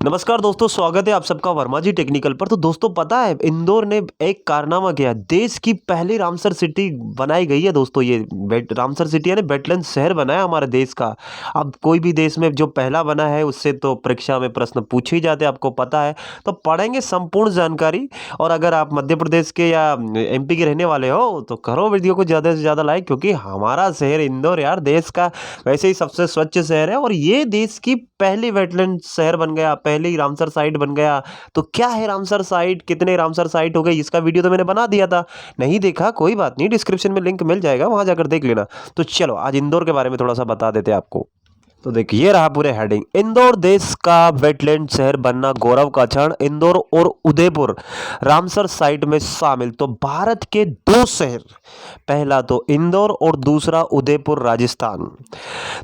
नमस्कार दोस्तों, स्वागत है आप सबका वर्मा जी टेक्निकल पर। तो दोस्तों पता है इंदौर ने एक कारनामा किया, देश की पहली रामसर सिटी बनाई गई है दोस्तों। ये रामसर सिटी है ना, वेटलैंड शहर बना है हमारे देश का। अब कोई भी देश में जो पहला बना है उससे तो परीक्षा में प्रश्न पूछे ही जाते हैं, आपको पता है। तो पढ़ेंगे संपूर्ण जानकारी। और अगर आप मध्य प्रदेश के या एमपी के रहने वाले हो तो करो वीडियो को ज़्यादा से ज़्यादा लाइक, क्योंकि हमारा शहर इंदौर यार देश का वैसे ही सबसे स्वच्छ शहर है और ये देश की पहली वेटलैंड शहर बन गया, पहले ही रामसर साइट बन गया। तो क्या है रामसर साइट, कितने रामसर साइट हो गए, इसका वीडियो तो मैंने बना दिया था। नहीं देखा कोई बात नहीं, डिस्क्रिप्शन में लिंक मिल जाएगा, वहां जाकर देख लेना। तो चलो आज इंदौर के बारे में थोड़ा सा बता देते हैं आपको। तो देखिए ये रहा पूरे हेडिंग। इंदौर देश का वेटलैंड शहर बनना गौरव का क्षण। इंदौर और उदयपुर रामसर साइट में शामिल। तो भारत के दो शहर, पहला तो इंदौर और दूसरा उदयपुर राजस्थान।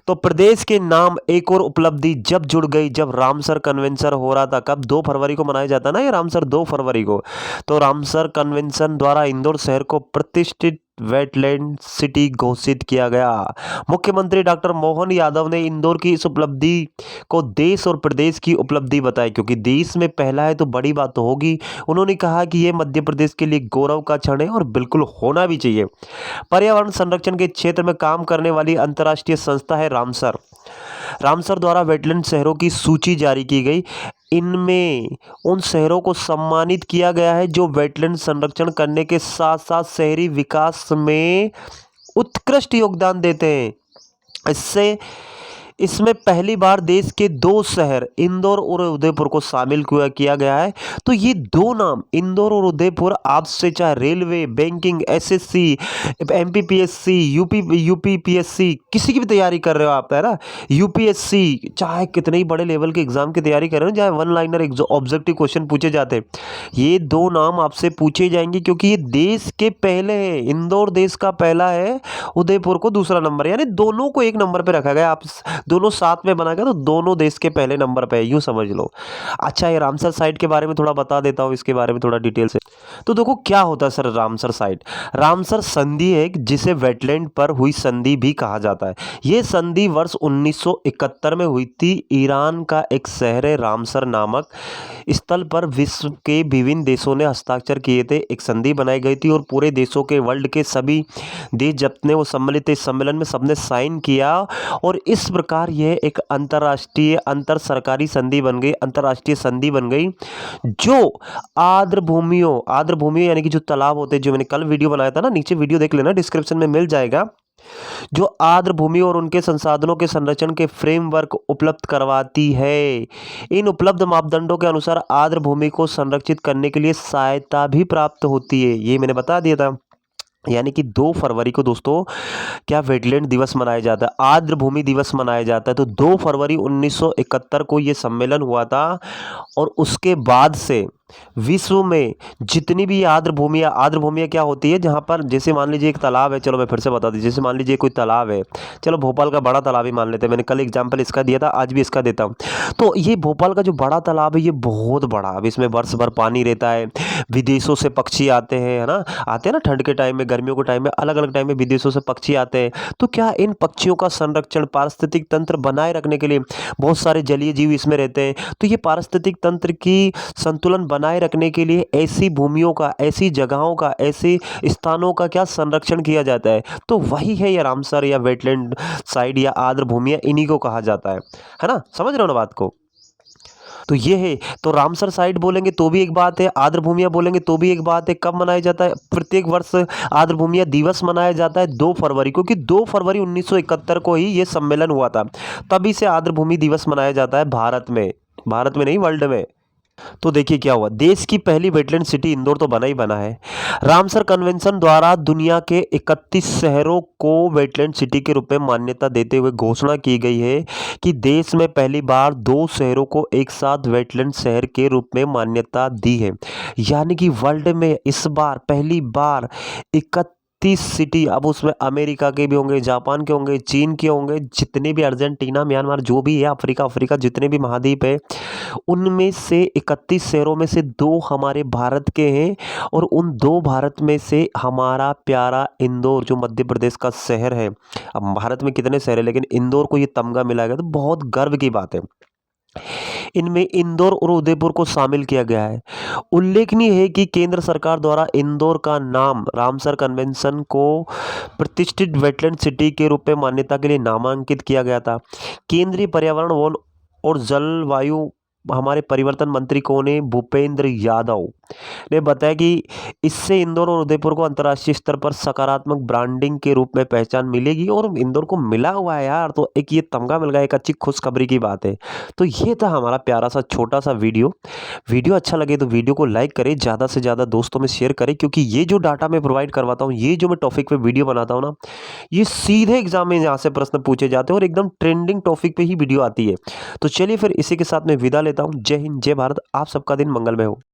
तो प्रदेश के नाम एक और उपलब्धि जब जुड़ गई जब रामसर कन्वेंशन हो रहा था। कब? 2 फरवरी को मनाया जाता है ना ये रामसर, 2 फरवरी को। तो रामसर कन्वेंशन द्वारा इंदौर शहर को प्रतिष्ठित वेटलैंड सिटी घोषित किया गया। मुख्यमंत्री डॉक्टर मोहन यादव ने इंदौर की इस उपलब्धि को देश और प्रदेश की उपलब्धि बताई, क्योंकि देश में पहला है तो बड़ी बात तो होगी। उन्होंने कहा कि यह मध्य प्रदेश के लिए गौरव का क्षण है और बिल्कुल होना भी चाहिए। पर्यावरण संरक्षण के क्षेत्र में काम करने वाली अंतर्राष्ट्रीय संस्था है रामसर। रामसर द्वारा वेटलैंड शहरों की सूची जारी की गई। इनमें उन शहरों को सम्मानित किया गया है जो वेटलैंड संरक्षण करने के साथ साथ शहरी विकास में उत्कृष्ट योगदान देते हैं। इससे इसमें पहली बार देश के 2 शहर इंदौर और उदयपुर को शामिल किया गया है। तो ये 2 नाम इंदौर और उदयपुर आज से चाहे railway, banking, SSC, MPPSC, UPPSC किसी की भी तैयारी कर रहे हो आप, है ना, यूपीएससी, चाहे कितने ही बड़े लेवल के एग्जाम की तैयारी कर रहे हो, चाहे वन लाइनर ऑब्जेक्टिव क्वेश्चन पूछे जाते हैं, ये 2 नाम आपसे पूछे जाएंगे, क्योंकि ये देश के पहले हैं। इंदौर देश का पहला है, उदयपुर को दूसरा नंबर, यानी दोनों को एक नंबर पे रखा गया। आप दोनों साथ में बना गया तो दोनों देश के पहले नंबर पे है, यूं समझ लो। अच्छा, ये रामसर साइट के बारे में थोड़ा बता देता हूँ, इसके बारे में थोड़ा डिटेल से। तो देखो क्या होता है सर रामसर साइट। रामसर संधि है जिसे वेटलैंड पर हुई संधि भी कहा जाता है। यह संधि वर्ष 1971 में हुई थी। ईरान का एक शहर है रामसर नामक स्थल पर विश्व के विभिन्न देशों ने हस्ताक्षर किए थे। एक संधि बनाई गई थी और पूरे देशों के, वर्ल्ड के सभी देश जितने वो सम्मिलित थे, इस सम्मेलन में सबने साइन किया और इस प्रकार यह एक अंतर्राष्ट्रीय अंतर सरकारी संधि बन गई, अंतर्राष्ट्रीय संधि बन गई। जो आर्द्र भूमियों यानी कि जो तालाब होते हैं, जो मैंने कल वीडियो बनाया था ना, नीचे वीडियो देख लेना, डिस्क्रिप्शन में मिल जाएगा। जो आर्द्र भूमि और उनके संसाधनों के संरक्षण के फ्रेमवर्क उपलब्ध करवाती है। इन उपलब्ध मापदंडों के अनुसार आर्द्र भूमि को संरक्षित करने के लिए सहायता भी प्राप्त होती है, ये मैंने बता दिया था। यानी कि 2 फरवरी को दोस्तों क्या वेटलैंड दिवस मनाया जाता है, आर्द्र भूमि दिवस मनाया जाता है। तो 2 फरवरी 1971 को ये सम्मेलन हुआ था और उसके बाद से विश्व में जितनी भी आर्द्र भूमियाँ क्या होती है, जहाँ पर जैसे मान लीजिए एक तालाब है, चलो मैं फिर से बता दीजिए, जैसे मान लीजिए कोई तालाब है, चलो भोपाल का बड़ा तालाब ही मान लेते हैं, मैंने कल एग्जाम्पल इसका दिया था, आज भी इसका देता हूँ। तो ये भोपाल का जो बड़ा तालाब है ये बहुत बड़ा, अब इसमें वर्ष भर पानी रहता है, विदेशों से पक्षी आते हैं, है ना, आते हैं ना, ठंड के टाइम में, गर्मियों के टाइम में, अलग अलग टाइम में विदेशों से पक्षी आते हैं। तो क्या इन पक्षियों का संरक्षण, पारिस्थितिक तंत्र बनाए रखने के लिए, बहुत सारे जलीय जीव इसमें रहते हैं, तो ये पारिस्थितिक तंत्र की संतुलन बनाए रखने के लिए ऐसी भूमियों का, ऐसी जगहों का, ऐसे स्थानों का क्या संरक्षण किया जाता है। तो वही है ये रामसर या वेटलैंड साइट या आर्द्र भूमियां, इन्हीं को कहा जाता है ना, समझ रहे हो ना बात को। तो ये है, तो रामसर साइट बोलेंगे तो भी एक बात है, आर्द्र भूमियां बोलेंगे तो भी एक बात है। कब मनाया जाता है? प्रत्येक वर्ष आर्द्र भूमियां दिवस मनाया जाता है 2 फरवरी को, क्योंकि 2 फरवरी 1971 को ही ये सम्मेलन हुआ था, तभी से आर्द्र भूमि दिवस मनाया जाता है भारत में नहीं, वर्ल्ड में। तो देखिए क्या हुआ, देश की पहली वेटलैंड सिटी इंदौर तो बना ही बना है। रामसर कन्वेंशन द्वारा दुनिया के 31 शहरों को वेटलैंड सिटी के रूप में मान्यता देते हुए घोषणा की गई है कि देश में पहली बार 2 शहरों को एक साथ वेटलैंड शहर के रूप में मान्यता दी है। यानी कि वर्ल्ड में इस बार पहली बार 31 सिटी, अब उसमें अमेरिका के भी होंगे, जापान के होंगे, चीन के होंगे, जितने भी, अर्जेंटीना, म्यांमार, जो भी है, अफ्रीका जितने भी महाद्वीप है, उनमें से 31 शहरों में से 2 हमारे भारत के हैं और उन 2 भारत में से हमारा प्यारा इंदौर जो मध्य प्रदेश का शहर है। अब भारत में कितने शहर है, लेकिन इंदौर को ये तमगा मिला गया, तो बहुत गर्व की बात है। इनमें इंदौर और उदयपुर को शामिल किया गया है। उल्लेखनीय है कि केंद्र सरकार द्वारा इंदौर का नाम रामसर कन्वेंशन को प्रतिष्ठित वेटलैंड सिटी के रूप में मान्यता के लिए नामांकित किया गया था। केंद्रीय पर्यावरण वन और जलवायु हमारे परिवर्तन मंत्री कौन है? भूपेंद्र यादव ने बताया कि इससे इंदौर और उदयपुर को अंतर्राष्ट्रीय स्तर पर सकारात्मक ब्रांडिंग के रूप में पहचान मिलेगी और इंदौर को मिला हुआ है यार, तो एक ये तमगा मिल गया, एक अच्छी खुशखबरी की बात है। तो ये था हमारा प्यारा सा छोटा सा वीडियो। वीडियो अच्छा लगे तो वीडियो को लाइक करें, ज़्यादा से ज़्यादा दोस्तों में शेयर करें, क्योंकि ये जो डाटा मैं प्रोवाइड करवाता हूँ, ये जो मैं टॉपिक पे वीडियो बनाता हूँ ना, ये सीधे एग्जाम में यहाँ से प्रश्न पूछे जाते हैं और एकदम ट्रेंडिंग टॉपिक पे ही वीडियो आती है। तो चलिए फिर इसी के साथ मैं विदा लेता हूँ। जय हिंद, जय भारत, आप सबका दिन मंगलमय हो।